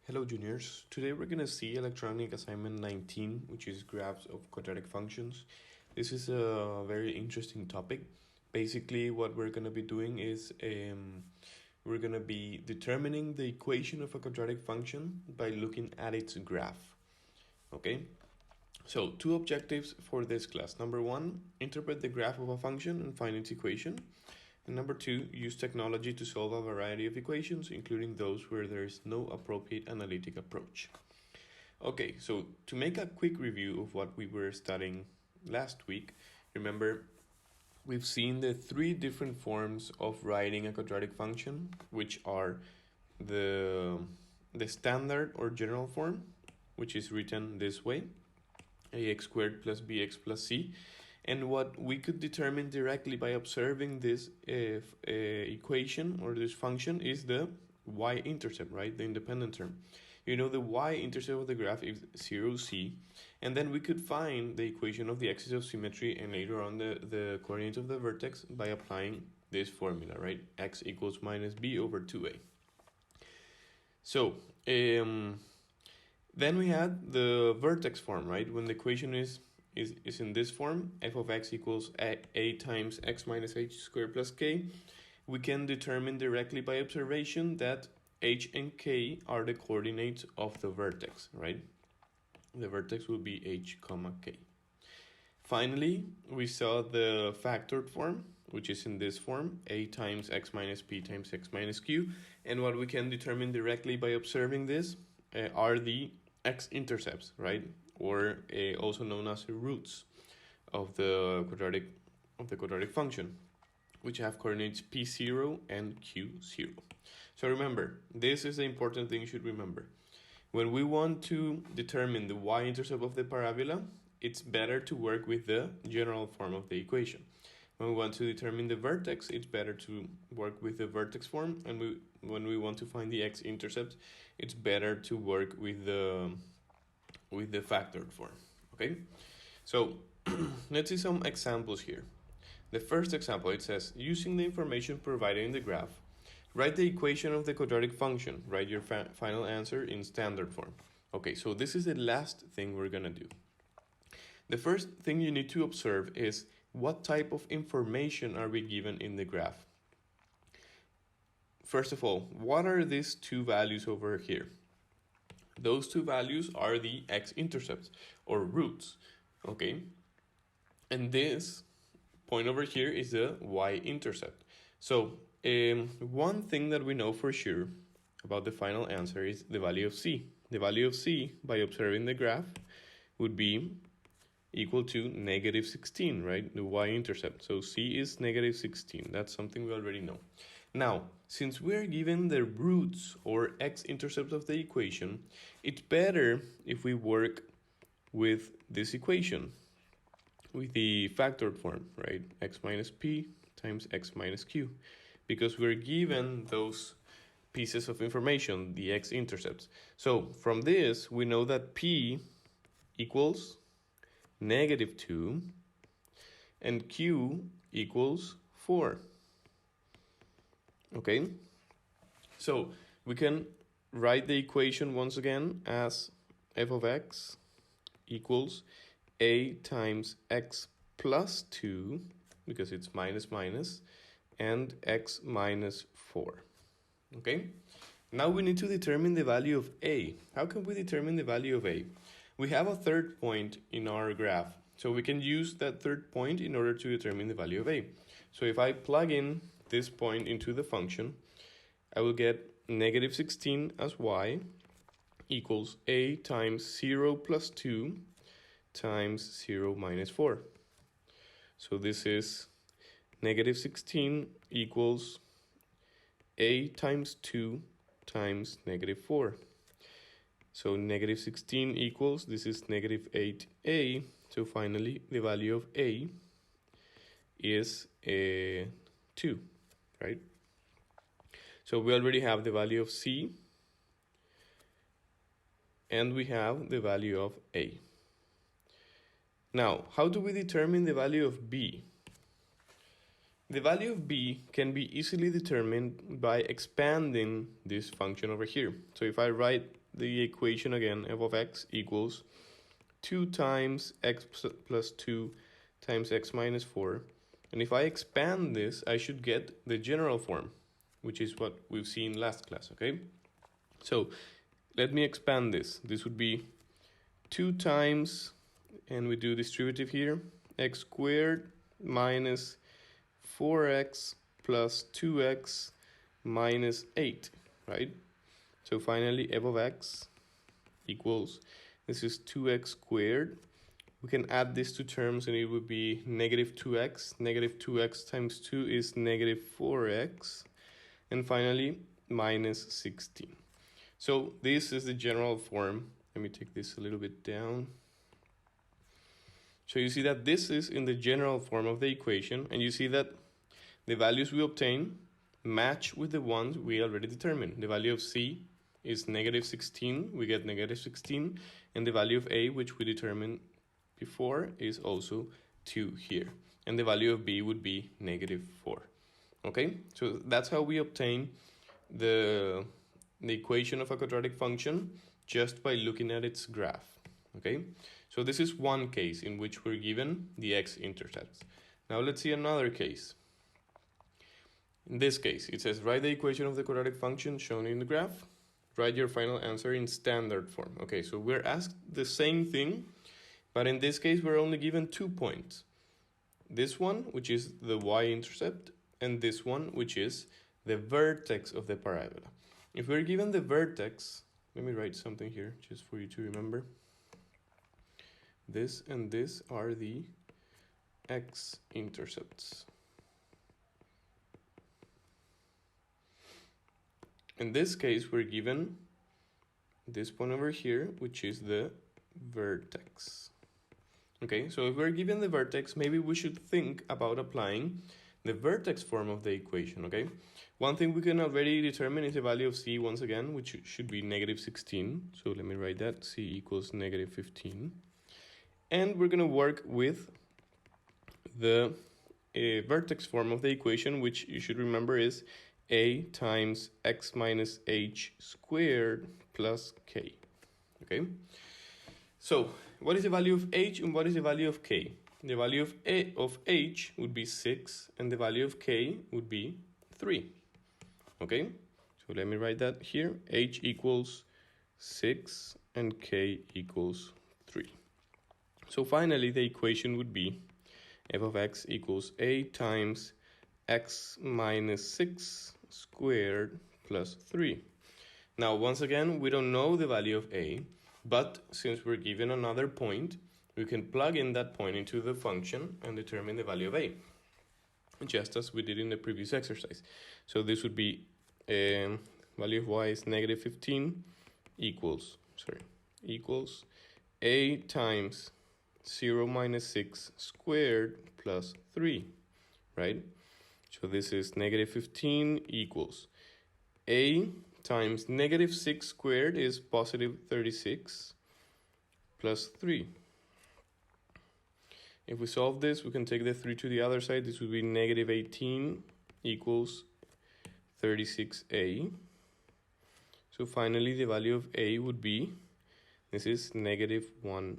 Hello juniors, today we're going to see electronic assignment 19, which is graphs of quadratic functions. This is a very interesting topic. Basically what we're going to be doing is we're going to be determining the equation of a quadratic function by looking at its graph. Okay, so two objectives for this class. Number one, interpret the graph of a function and find its equation. And number two, use technology to solve a variety of equations, including those where there is no appropriate analytic approach. Okay, so to make a quick review of what we were studying last week, remember we've seen the three different forms of writing a quadratic function, which are the standard or general form, which is written this way, ax squared plus bx plus c. And what we could determine directly by observing this equation or this function is the y-intercept, right? The independent term. You know the y-intercept of the graph is 0, c. And then we could find the equation of the axis of symmetry and later on the coordinates of the vertex by applying this formula, right? X equals minus b over 2a. So, then we had the vertex form, right? When the equation is in this form, f of x equals a times x minus h squared plus k, we can determine directly by observation that h and k are the coordinates of the vertex, right? The vertex will be h comma k. Finally, we saw the factored form, which is in this form, a times x minus p times x minus q. And what we can determine directly by observing this are the x-intercepts, right? Or also known as the roots of the quadratic function, which have coordinates p0 and q0. So remember, this is the important thing you should remember. When we want to determine the y-intercept of the parabola, it's better to work with the general form of the equation. When we want to determine the vertex, it's better to work with the vertex form. And when we want to find the x-intercept, it's better to work with the factored form. Okay, so let's see some examples here. The first example, it says, using the information provided in the graph, write the equation of the quadratic function. Write your final answer in standard form. Okay, so this is the last thing we're gonna do. The first thing you need to observe is what type of information are we given in the graph. First of all, what are these two values over here? Those two values are the x-intercepts or roots, okay? And this point over here is the y-intercept. So one thing that we know for sure about the final answer is the value of c. The value of c, by observing the graph, would be equal to negative 16, right? The y-intercept. So c is negative 16. That's something we already know. Now, since we're given the roots or x-intercepts of the equation, it's better if we work with this equation, with the factored form, right? X minus p times x minus q, because we're given those pieces of information, the x-intercepts. So from this, we know that p equals negative 2 and q equals 4. Okay, so we can write the equation once again as f of x equals a times x plus 2, because it's minus minus, and x minus 4. Okay, now we need to determine the value of a. How can we determine the value of a? We have a third point in our graph, so we can use that third point in order to determine the value of a. So if I plug in this point into the function, I will get negative 16 as y equals a times 0 plus 2 times 0 minus 4. So this is negative 16 equals a times 2 times negative 4. So negative 16 equals, this is negative 8a. So finally, the value of a is 2, right? So we already have the value of c, and we have the value of a. Now, how do we determine the value of b? The value of b can be easily determined by expanding this function over here. So if I write the equation again, f of x equals 2 times x plus 2 times x minus 4. And if I expand this, I should get the general form, which is what we've seen last class, okay? So let me expand this. This would be 2 times, and we do distributive here, x squared minus 4x plus 2x minus 8, right? So finally, f of x equals, this is 2x squared. We can add these two terms and it would be negative 2x. Negative 2x times 2 is negative 4x. And finally, minus 16. So this is the general form. Let me take this a little bit down. So you see that this is in the general form of the equation, and you see that the values we obtain match with the ones we already determined. The value of c is negative 16, we get negative 16, and the value of a, which we determined before, is also 2 here. And the value of b would be negative 4. Okay, so that's how we obtain the equation of a quadratic function just by looking at its graph. Okay, so this is one case in which we're given the x-intercepts. Now let's see another case. In this case, it says write the equation of the quadratic function shown in the graph. Write your final answer in standard form. Okay, so we're asked the same thing, but in this case we're only given 2 points. This one, which is the y-intercept, and this one, which is the vertex of the parabola. If we're given the vertex, let me write something here just for you to remember. This and this are the x-intercepts. In this case, we're given this point over here, which is the vertex. Okay, so if we're given the vertex, maybe we should think about applying the vertex form of the equation, okay? One thing we can already determine is the value of c once again, which should be negative 16. So let me write that, c equals negative 15. And we're gonna work with the vertex form of the equation, which you should remember is a times x minus h squared plus k, okay? So what is the value of h and what is the value of k? The value of h would be 6 and the value of k would be 3, okay? So let me write that here, h equals 6 and k equals 3. So finally the equation would be f of x equals a times x minus 6 squared plus 3. Now, once again, we don't know the value of a, but since we're given another point, we can plug in that point into the function and determine the value of a, just as we did in the previous exercise. So this would be value of y is negative 15 equals a times 0 minus 6 squared plus 3, right? So this is negative 15 equals a times negative 6 squared is positive 36 plus 3. If we solve this, we can take the 3 to the other side. This would be negative 18 equals 36a. So finally, the value of a would be, this is negative 1/2.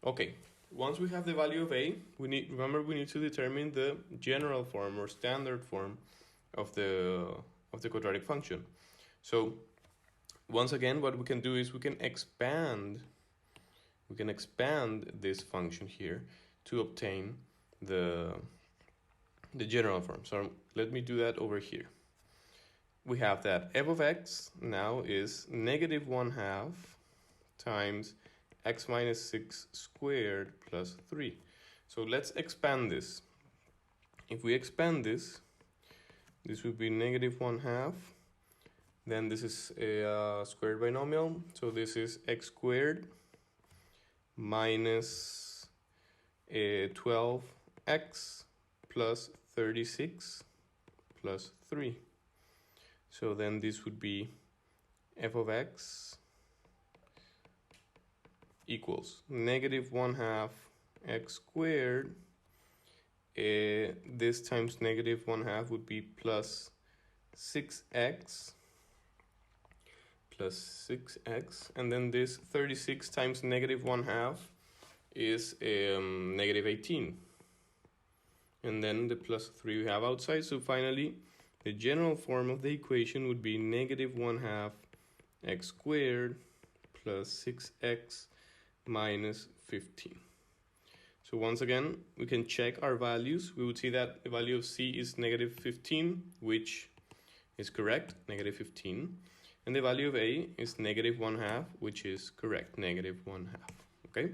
Okay, once we have the value of a, we need to determine the general form or standard form of the quadratic function. So once again, what we can do is we can expand this function here to obtain the general form. So let me do that over here. We have that f of x now is negative 1/2 times x minus 6 squared plus 3. So let's expand this. If we expand this, this would be negative 1/2. Then this is a squared binomial. So this is x squared minus 12x plus 36 plus 3. So then this would be f of x equals negative 1/2 x squared. This times negative 1/2 would be plus 6x plus 6x, and then this 36 times negative 1/2 is negative 18. And then the plus 3 we have outside, so finally the general form of the equation would be negative 1/2 x squared plus 6x minus 15. So once again, we can check our values. We would see that the value of c is negative 15, which is correct, negative 15. And the value of a is negative 1/2, which is correct, negative 1/2. Okay?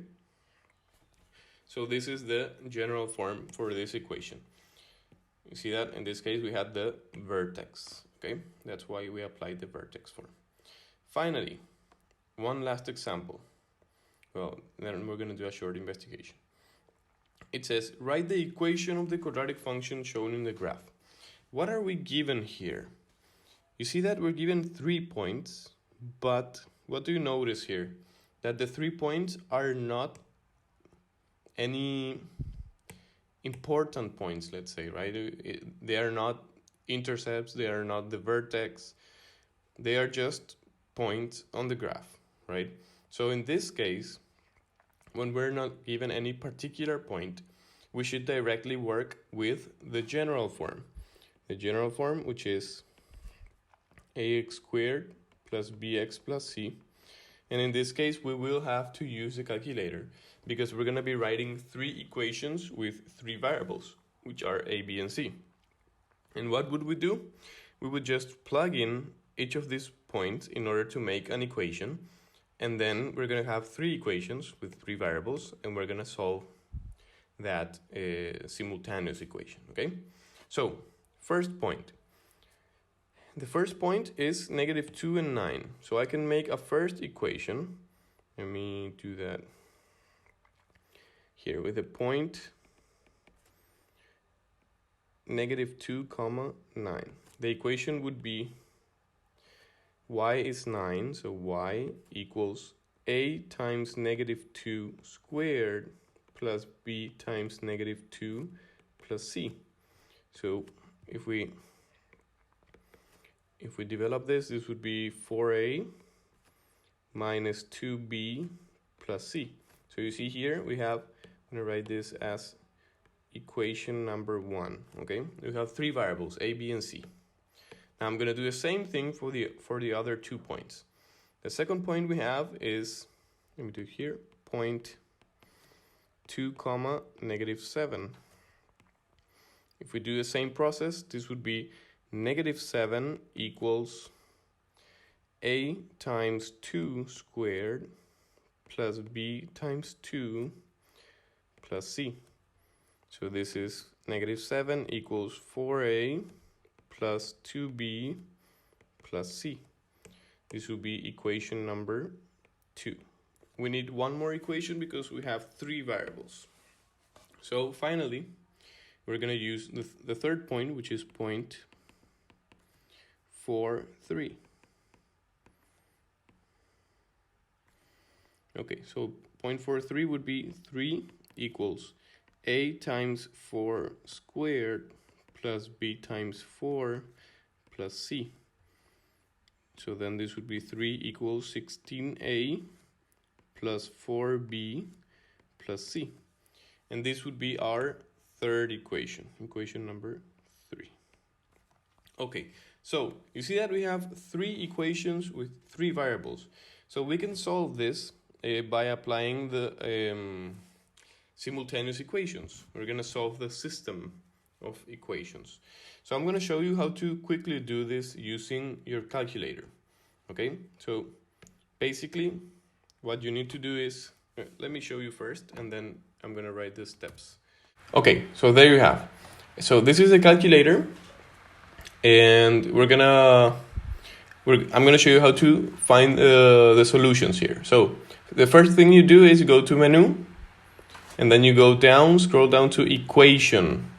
So this is the general form for this equation. You see that in this case we had the vertex. Okay? That's why we applied the vertex form. Finally, one last example. Well, then we're going to do a short investigation. It says, write the equation of the quadratic function shown in the graph. What are we given here? You see that we're given 3 points, but what do you notice here? That the 3 points are not any important points, let's say, right? They are not intercepts, they are not the vertex, they are just points on the graph, right? So in this case, when we're not given any particular point, we should directly work with the general form. The general form, which is ax squared plus bx plus c. And in this case, we will have to use the calculator because we're going to be writing 3 equations with 3 variables, which are a, b, and c. And what would we do? We would just plug in each of these points in order to make an equation. And then we're going to have 3 equations with 3 variables, and we're going to solve that simultaneous equation, okay? So, first point. The first point is negative 2 and 9. So I can make a first equation. Let me do that here with a point negative 2 comma 9. The equation would be y is 9, so y equals a times negative 2 squared plus b times negative 2 plus c. So if we develop this, this would be 4a minus 2b plus c. So you see here we have, I'm going to write this as equation number 1, okay? We have 3 variables, a, b, and c. Now I'm going to do the same thing for the other 2 points. The second point we have is, let me do here, point 2 comma negative 7. If we do the same process, this would be negative 7 equals a times 2 squared plus b times 2 plus c. So this is negative 7 equals 4a plus 2b plus c. This will be equation number 2. We need one more equation because we have 3 variables. So finally, we're going to use the third point, which is point 4, 3. Okay, so 0.43 would be 3 equals a times 4 squared plus b times 4 plus c. So then this would be 3 equals 16a plus 4b plus c. And this would be our third equation, equation number 3. Okay, so you see that we have 3 equations with 3 variables. So we can solve this by applying the simultaneous equations. We're going to solve the system of equations. So I'm going to show you how to quickly do this using your calculator. Okay, so basically what you need to do is, let me show you first and then I'm going to write the steps. Okay, so there you have. So this is a calculator and I'm going to show you how to find the solutions here. So the first thing you do is go to menu and then you go down, scroll down to equation,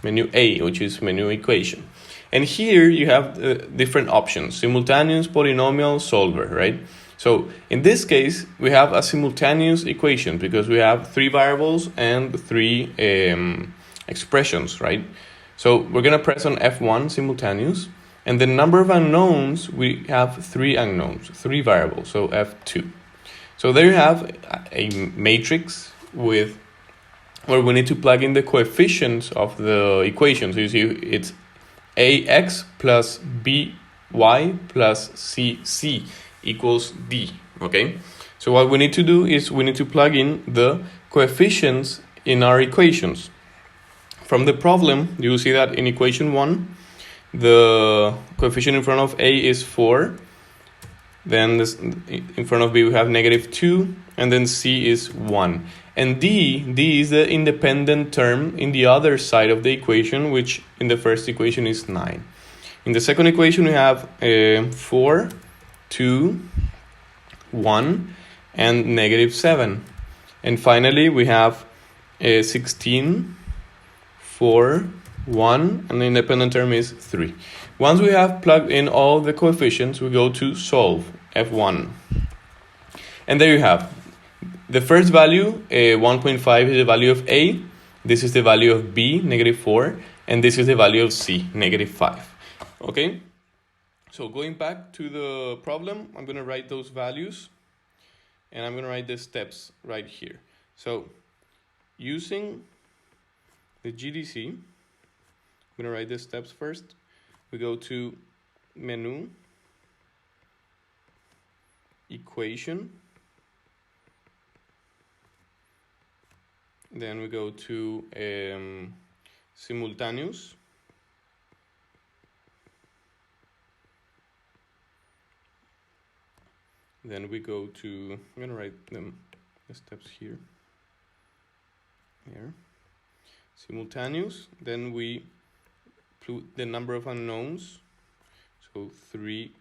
menu A, which is menu equation. And here you have different options, simultaneous, polynomial, solver, right? So in this case, we have a simultaneous equation because we have 3 variables and 3 expressions, right? So we're going to press on F1, simultaneous, And the number of unknowns, we have 3 unknowns, 3 variables, so F2. So there you have a matrix with where we need to plug in the coefficients of the equation. So you see it's ax plus by plus cc equals d, okay? So what we need to do is we need to plug in the coefficients in our equations. From the problem, you will see that in equation 1, the coefficient in front of a is 4, then this, in front of b we have -2, and then c is 1. And d is the independent term in the other side of the equation, which in the first equation is 9. In the second equation we have 4, 2, 1, and -7. And finally we have 16, 4, 1, and the independent term is 3. Once we have plugged in all the coefficients, we go to solve, F1. And there you have the first value, 1.5 is the value of A, this is the value of B, -4, and this is the value of C, -5. Okay? So going back to the problem, I'm going to write those values, and I'm going to write the steps right here. So using the GDC, I'm going to write the steps first. We go to menu, equation, then we go to simultaneous, then we go to, I'm going to write the steps here, simultaneous, then we put the number of unknowns, so 3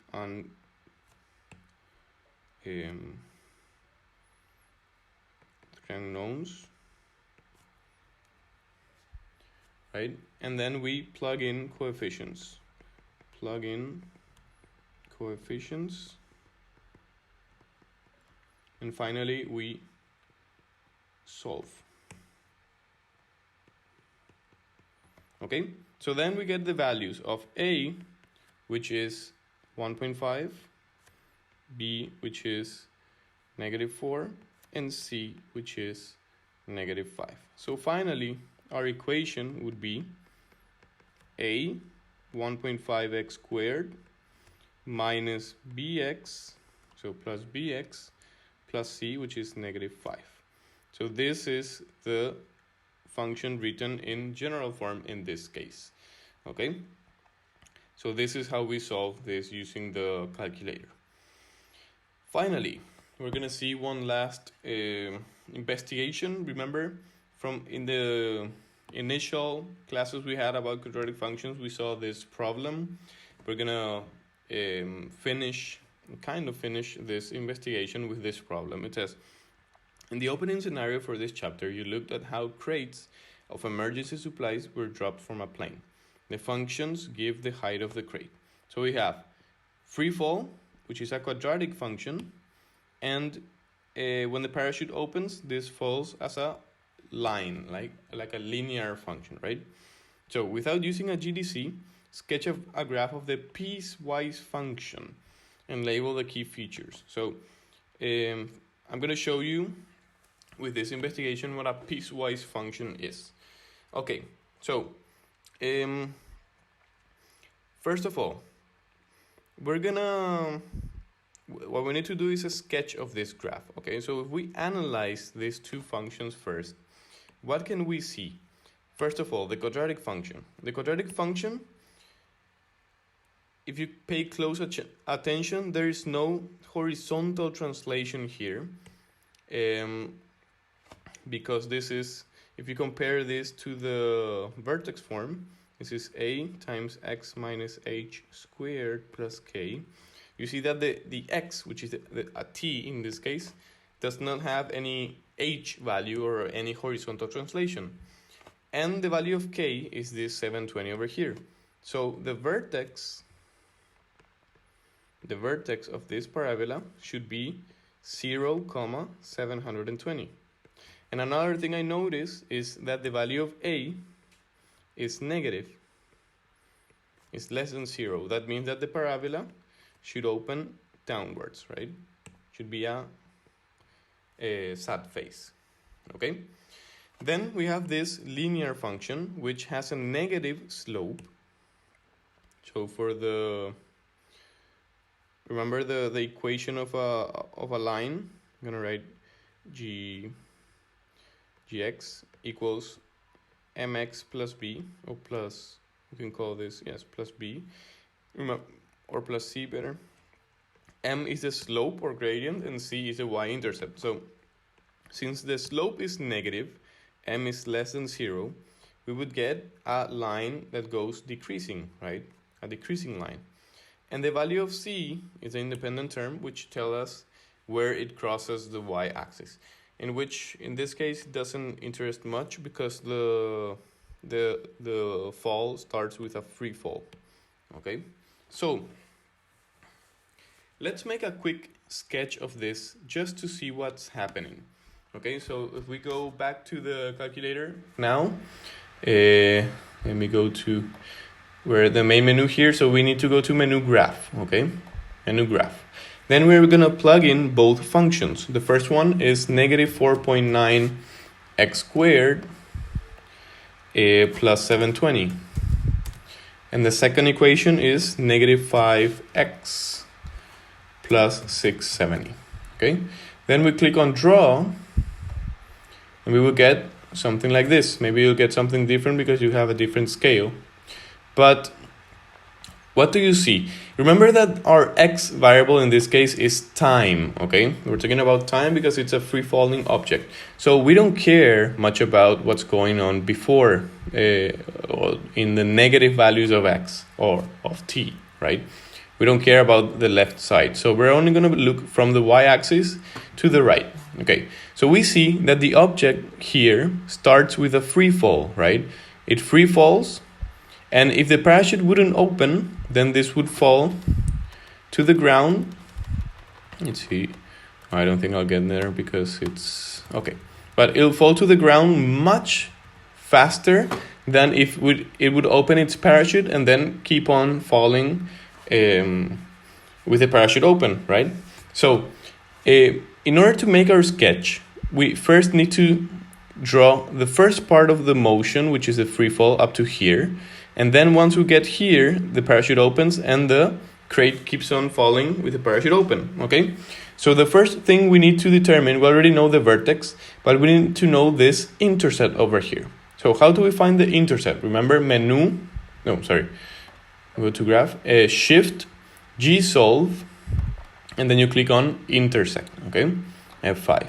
unknowns, right? And then we plug in coefficients, and finally we solve. Okay, so then we get the values of A, which is 1.5, B, which is -4, and C, which is -5. So finally, our equation would be A, 1.5x squared, minus bx, so plus bx, plus c, which is -5. So this is the function written in general form in this case. Okay, so this is how we solve this using the calculator. Finally, we're gonna see one last investigation. Remember, from in the initial classes we had about quadratic functions, we saw this problem. We're gonna finish this investigation with this problem. It says, in the opening scenario for this chapter, you looked at how crates of emergency supplies were dropped from a plane. The functions give the height of the crate. So we have free fall, which is a quadratic function, and when the parachute opens, this falls as a line, like a linear function, right? So without using a GDC, sketch a graph of the piecewise function and label the key features. So I'm going to show you with this investigation what a piecewise function is. Okay, so first of all, what we need to do is a sketch of this graph. Okay, so if we analyze these two functions first, what can we see? First of all, the quadratic function. The quadratic function, if you pay close attention, there is no horizontal translation here, because this is, if you compare this to the vertex form, this is a times x minus h squared plus k. You see that the x, which is a t in this case, does not have any h value or any horizontal translation. And the value of k is this 720 over here. So the vertex of this parabola should be 0, 720. And another thing I notice is that the value of a is negative. is less than 0, that means that the parabola should open downwards, right? Should be a sad face, okay? Then we have this linear function which has a negative slope. So for the, remember the equation of a line, I'm gonna write gx equals mx plus b, or plus, you can call this, yes, plus b, or plus c better. M is the slope or gradient and c is the y-intercept. So since the slope is negative, m is less than 0, we would get a line that goes decreasing, right? A decreasing line. And the value of c is an independent term which tells us where it crosses the y-axis, in which in this case it doesn't interest much because the fall starts with a free fall. Okay, so let's make a quick sketch of this just to see what's happening. Okay, so if we go back to the calculator now, let me go to where the main menu here. So we need to go to menu graph, okay? Menu graph. Then we're gonna plug in both functions. The first one is negative 4.9 x squared plus 720. And the second equation is negative 5x plus 670, okay? Then we click on draw, and we will get something like this. Maybe you'll get something different because you have a different scale. But what do you see? Remember that our x variable in this case is time, okay? We're talking about time because it's a free-falling object. So we don't care much about what's going on before or in the negative values of x or of t, right? We don't care about the left side. So we're only going to look from the y-axis to the right. Okay, so we see that the object here starts with a free fall, right? It free falls, and if the parachute wouldn't open, then this would fall to the ground. Let's see. I don't think I'll get there because it's okay. But it'll fall to the ground much faster than if it would open its parachute and then keep on falling with the parachute open, right? So in order to make our sketch, we first need to draw the first part of the motion, which is the free fall up to here. And then once we get here, the parachute opens and the crate keeps on falling with the parachute open, okay? So the first thing we need to determine, we already know the vertex, but we need to know this intercept over here. So how do we find the intercept? Remember go to graph, shift, G solve, and then you click on intersect, okay? F5.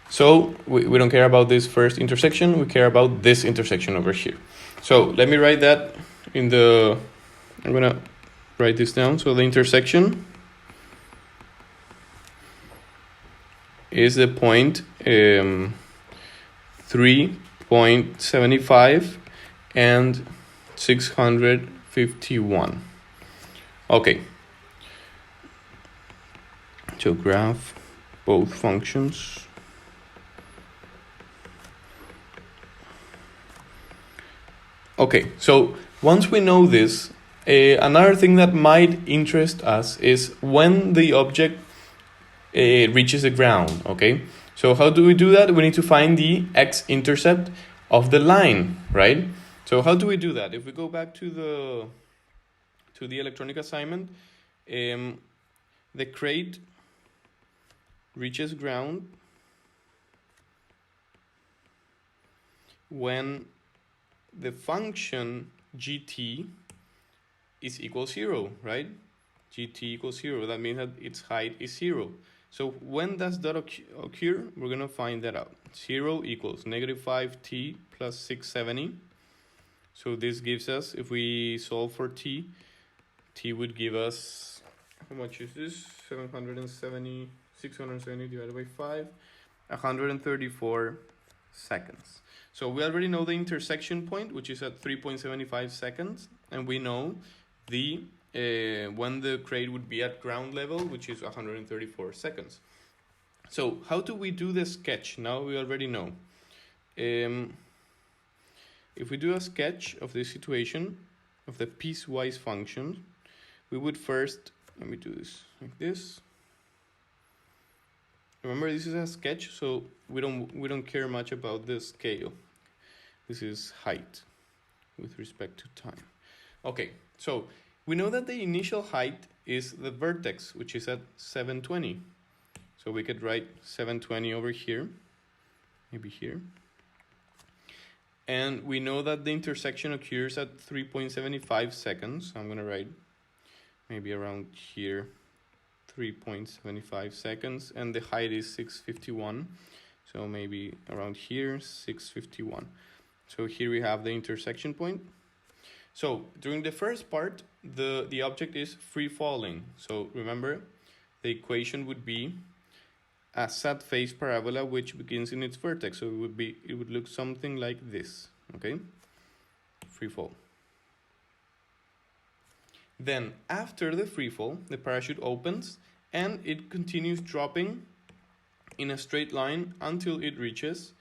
So we don't care about this first intersection, we care about this intersection over here. So let me write that I'm gonna write this down. So the intersection is the point 3.75 and 651. Okay. So graph both functions. Okay, so once we know this, another thing that might interest us is when the object reaches the ground, okay? So how do we do that? We need to find the x-intercept of the line, right? So how do we do that? If we go back to the electronic assignment, the crate reaches ground when the function gt is equal 0, right? Gt equals 0. That means that its height is 0. So when does that occur? We're going to find that out. 0 equals negative 5t plus 670. So this gives us, if we solve for t would give us, how much is this? 670 divided by 5, 134 seconds. So we already know the intersection point, which is at 3.75 seconds, and we know the when the crate would be at ground level, which is 134 seconds. So how do we do the sketch? Now we already know. If we do a sketch of this situation, of the piecewise function, we would first, let me do this like this. Remember, this is a sketch, so we don't care much about the scale. This is height with respect to time. Okay, so we know that the initial height is the vertex, which is at 720. So we could write 720 over here, maybe here. And we know that the intersection occurs at 3.75 seconds. I'm gonna write maybe around here, 3.75 seconds, and the height is 651. So maybe around here, 651. So here we have the intersection point. So during the first part, the object is free falling. So remember, the equation would be a sad phase parabola which begins in its vertex. So it would look something like this. Okay, free fall. Then after the free fall, the parachute opens and it continues dropping in a straight line until it reaches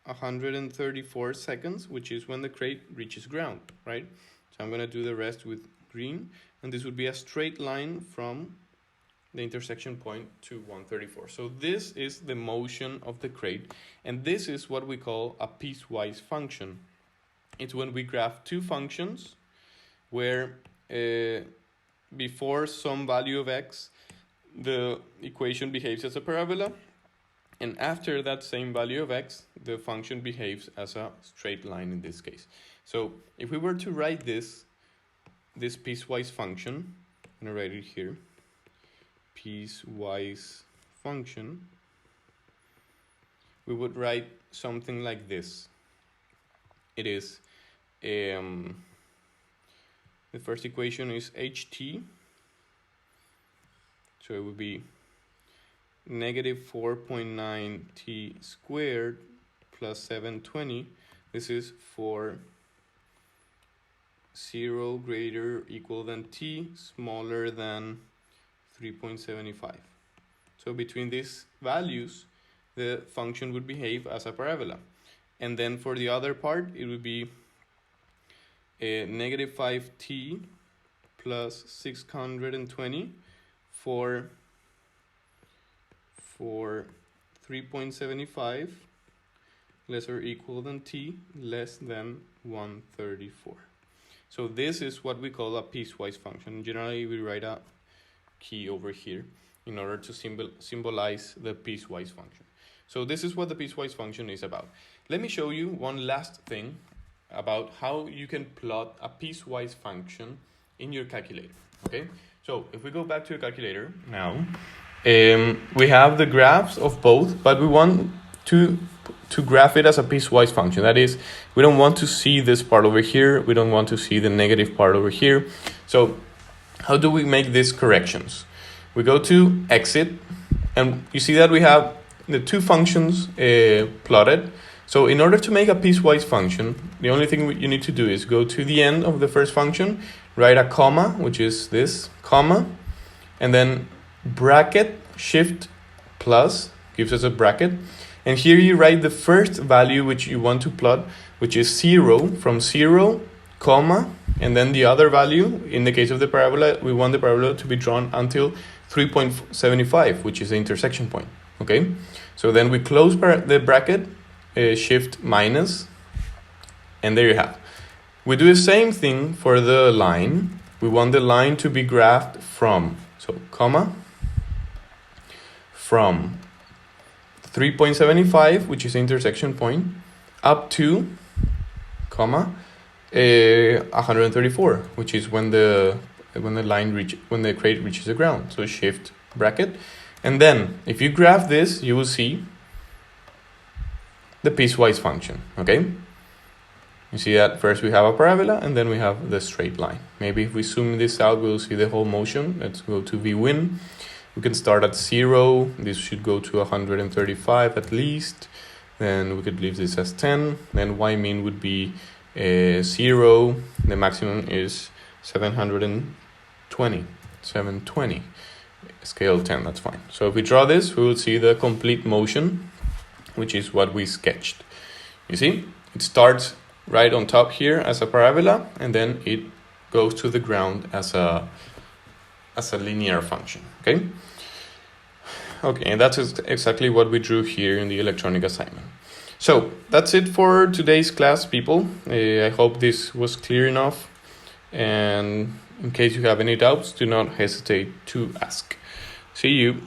134 seconds, which is when the crate reaches ground, right? So I'm going to do the rest with green, and this would be a straight line from the intersection point to 134. So this is the motion of the crate, and this is what we call a piecewise function. It's when we graph two functions where before some value of x, the equation behaves as a parabola, and after that same value of x, the function behaves as a straight line in this case. So if we were to write this piecewise function, I'm going to write it here, piecewise function, we would write something like this. It is, the first equation is ht, so it would be negative 4.9 t squared plus 720. This is for 0 greater equal than t smaller than 3.75. So between these values, the function would behave as a parabola. And then for the other part, it would be negative 5t plus 620 for 3.75 less or equal than t less than 134. So this is what we call a piecewise function. Generally, we write a key over here in order to symbolize the piecewise function. So this is what the piecewise function is about. Let me show you one last thing about how you can plot a piecewise function in your calculator. Okay, so if we go back to your calculator now, we have the graphs of both, but we want to graph it as a piecewise function. That is, we don't want to see this part over here. We don't want to see the negative part over here. So how do we make these corrections? We go to exit, and you see that we have the two functions plotted. So in order to make a piecewise function, the only thing you need to do is go to the end of the first function, write a comma, which is this, comma, and then bracket, shift, plus, gives us a bracket. And here you write the first value which you want to plot, which is 0, from 0, comma, and then the other value. In the case of the parabola, we want the parabola to be drawn until 3.75, which is the intersection point. Okay, so then we close the bracket, shift minus, and there you have. We do the same thing for the line. We want the line to be graphed from, so comma, from 3.75, which is the intersection point, up to, comma, 134, which is when the crate reaches the ground. So shift bracket, and then if you graph this, you will see the piecewise function. Okay, you see that first we have a parabola, and then we have the straight line. Maybe if we zoom this out, we'll see the whole motion. Let's go to vwin. We can start at 0. This should go to 135 at least. Then we could leave this as 10. Then ymin would be 0. The maximum is 720. Scale 10, that's fine. So if we draw this, we will see the complete motion, which is what we sketched. You see, it starts right on top here as a parabola, and then it goes to the ground as a linear function. Okay, and that's exactly what we drew here in the electronic assignment. So that's it for today's class, people. I hope this was clear enough, and in case you have any doubts, do not hesitate to ask. See you.